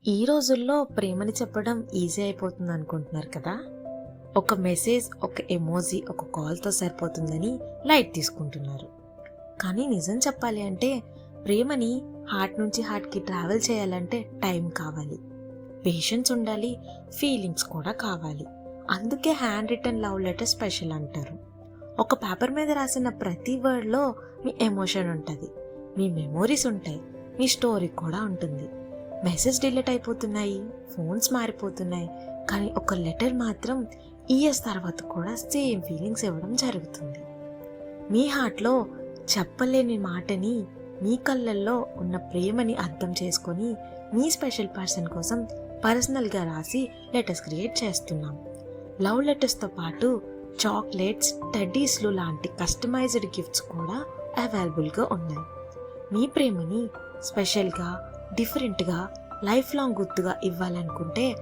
ఈ రోజుల్లో ప్రేమని చెప్పడం ఈజీ అయిపోతుంది అనుకుంటున్నారు కదా. ఒక మెసేజ్, ఒక ఎమోజీ, ఒక కాల్తో సరిపోతుందని లైట్ తీసుకుంటున్నారు. కానీ నిజం చెప్పాలి అంటే ప్రేమని హార్ట్ నుంచి హార్ట్కి ట్రావెల్ చేయాలంటే టైం కావాలి, పేషెన్స్ ఉండాలి, ఫీలింగ్స్ కూడా కావాలి. అందుకే hand written love letter special అంటారు. ఒక పేపర్ మీద రాసిన ప్రతి వర్డ్లో మీ ఎమోషన్ ఉంటుంది, మీ మెమోరీస్ ఉంటాయి, మీ స్టోరీ కూడా ఉంటుంది. మెసేజ్ డిలీట్ అయిపోతున్నాయి, ఫోన్స్ మారిపోతున్నాయి, కానీ ఒక లెటర్ మాత్రం ఇయర్స్ తర్వాత కూడా సేమ్ ఫీలింగ్స్ ఇవ్వడం జరుగుతుంది. మీ హార్ట్లో చెప్పలేని మాటని, మీ కళ్ళల్లో ఉన్న ప్రేమని అర్థం చేసుకొని మీ స్పెషల్ పర్సన్ కోసం పర్సనల్గా రాసి లెటర్స్ క్రియేట్ చేస్తున్నాం. లవ్ లెటర్స్తో పాటు చాక్లెట్స్, టెడ్డీస్లు లాంటి కస్టమైజ్డ్ గిఫ్ట్స్ కూడా అవైలబుల్గా ఉన్నాయి. మీ ప్రేమని స్పెషల్గా, డిఫరెంట్గా, లైఫ్ లాంగ్ గుర్తుగా ఇవ్వాలనుకుంటే